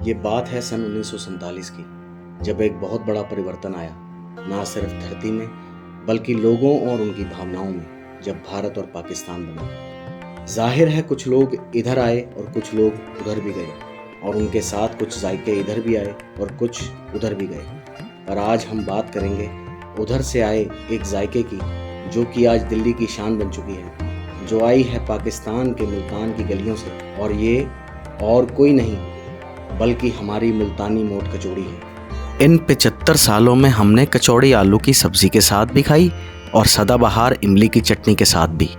ये बात है सन 1947 की, जब एक बहुत बड़ा परिवर्तन आया, ना सिर्फ धरती में बल्कि लोगों और उनकी भावनाओं में, जब भारत और पाकिस्तान बना। जाहिर है कुछ लोग इधर आए और कुछ लोग उधर भी गए, और उनके साथ कुछ जायके इधर भी आए और कुछ उधर भी गए। पर आज हम बात करेंगे उधर से आए एक जायके की, जो कि आज दिल्ली की शान बन चुकी है, जो आई है पाकिस्तान के मुल्तान की गलियों से, और ये और कोई नहीं बल्कि हमारी मुल्तानी मोट कचौड़ी है। इन 75 सालों में हमने कचौड़ी आलू की सब्जी के साथ भी खाई और सदाबहार इमली की चटनी के साथ भी,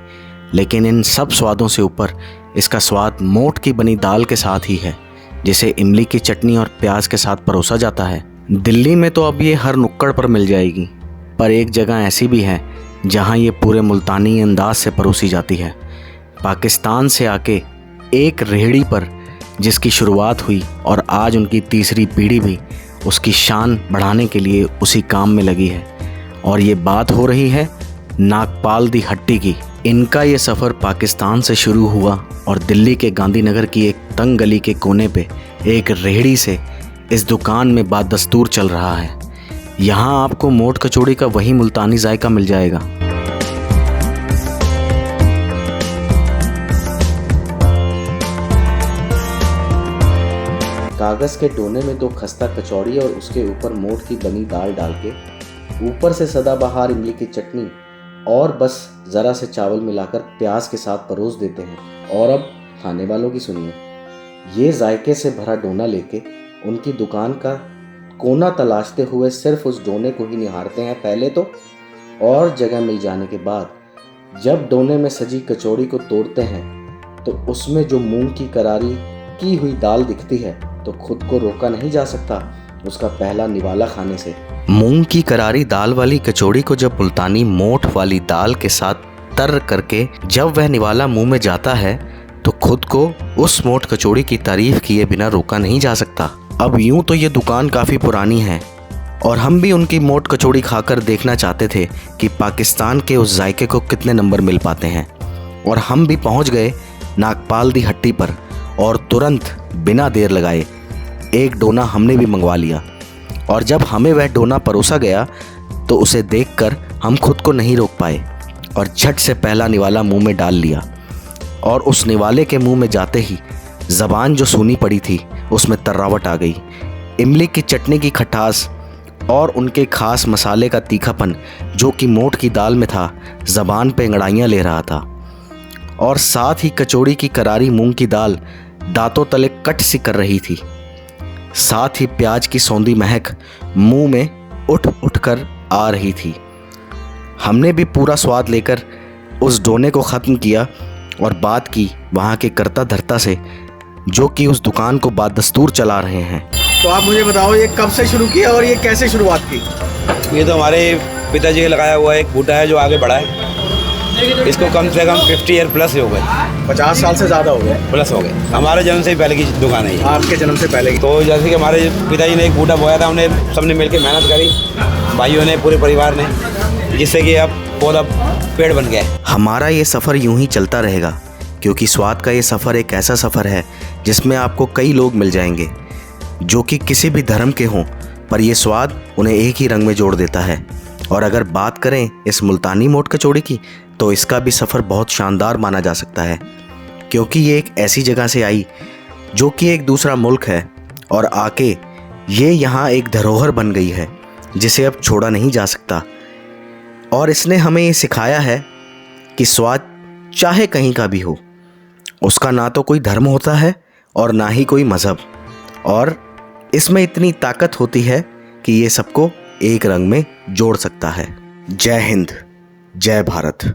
लेकिन इन सब स्वादों से ऊपर इसका स्वाद मोट की बनी दाल के साथ ही है, जिसे इमली की चटनी और प्याज के साथ परोसा जाता है। दिल्ली में तो अब ये हर नुक्कड़ पर मिल जाएगी, पर एक जगह ऐसी भी है जहाँ ये पूरे मुल्तानी अंदाज से परोसी जाती है। पाकिस्तान से आके एक रेहड़ी पर जिसकी शुरुआत हुई और आज उनकी तीसरी पीढ़ी भी उसकी शान बढ़ाने के लिए उसी काम में लगी है, और ये बात हो रही है नागपाल दी हट्टी की। इनका ये सफ़र पाकिस्तान से शुरू हुआ और दिल्ली के गांधीनगर की एक तंग गली के कोने पे एक रेहड़ी से इस दुकान में बादस्तूर चल रहा है। यहाँ आपको मोट कचौड़ी का वही मुल्तानी जायका मिल जाएगा। कागज़ के डोने में 2 खस्ता कचौड़ी और उसके ऊपर मोट की बनी दाल डाल के, ऊपर से सदाबहार इमली की चटनी और बस ज़रा से चावल मिलाकर प्याज के साथ परोस देते हैं। और अब खाने वालों की सुनिए, ये जायके से भरा डोना लेके उनकी दुकान का कोना तलाशते हुए सिर्फ उस डोने को ही निहारते हैं पहले तो, और जगह मिल जाने के बाद जब डोने में सजी कचौड़ी को तोड़ते हैं तो उसमें जो मूंग की करारी की हुई दाल दिखती है तो खुद को रोका नहीं जा सकता उसका पहला निवाला खाने से। मूंग की करारी दाल वाली कचौड़ी को जब मुल्तानी मोट वाली दाल के साथ तर करके जब वह निवाला मुंह में जाता है तो खुद को उस मोट कचौड़ी की तारीफ किए बिना रोका नहीं जा सकता। अब यूं तो ये दुकान काफ़ी पुरानी है और हम भी उनकी मोट कचौड़ी खाकर देखना चाहते थे कि पाकिस्तान के उस जायके को कितने नंबर मिल पाते हैं, और हम भी पहुंच गए नागपाल दी हट्टी पर और तुरंत बिना देर लगाए एक डोना हमने भी मंगवा लिया। और जब हमें वह डोना परोसा गया तो उसे देखकर हम खुद को नहीं रोक पाए और झट से पहला निवाला मुंह में डाल लिया, और उस निवाले के मुंह में जाते ही ज़बान जो सूनी पड़ी थी उसमें तर्रावट आ गई। इमली की चटनी की खटास और उनके खास मसाले का तीखापन जो कि मोट की दाल में था, ज़बान पे अंगड़ाइयाँ ले रहा था, और साथ ही कचौड़ी की करारी मूंग की दाल दांतों तले कट सी कर रही थी। साथ ही प्याज की सौंधी महक मुंह में उठ उठ कर आ रही थी। हमने भी पूरा स्वाद लेकर उस डोने को ख़त्म किया और बात की वहाँ के कर्ता धर्ता से, जो कि उस दुकान को बादस्तूर चला रहे हैं। तो आप मुझे बताओ, ये कब से शुरू किया और ये कैसे शुरुआत की? ये तो हमारे पिताजी का लगाया हुआ एक बूटा है जो आगे बढ़ा है। इसको कम से कम 50 ईयर प्लस हो गए, 50 साल से ज़्यादा हो गए प्लस हो गए। हमारे जन्म से पहले की दुकान है ये। आपके जन्म से पहले की? तो जैसे कि हमारे पिताजी ने एक बूटा बोया था, उन्हें सबने मिलकर मेहनत करी, भाइयों ने, पूरे परिवार ने, जिससे कि अब पौधा पेड़ बन गया है। हमारा ये सफ़र यूं ही चलता रहेगा, क्योंकि स्वाद का ये सफ़र एक ऐसा सफ़र है जिसमें आपको कई लोग मिल जाएंगे जो कि किसी भी धर्म के हों, पर यह स्वाद उन्हें एक ही रंग में जोड़ देता है। और अगर बात करें इस मुल्तानी मोट कचौड़ी की, तो इसका भी सफ़र बहुत शानदार माना जा सकता है, क्योंकि ये एक ऐसी जगह से आई जो कि एक दूसरा मुल्क है, और आके ये यहाँ एक धरोहर बन गई है जिसे अब छोड़ा नहीं जा सकता। और इसने हमें ये सिखाया है कि स्वाद चाहे कहीं का भी हो, उसका ना तो कोई धर्म होता है और ना ही कोई मज़हब, और इसमें इतनी ताकत होती है कि ये सबको एक रंग में जोड़ सकता है। जय हिंद, जय भारत।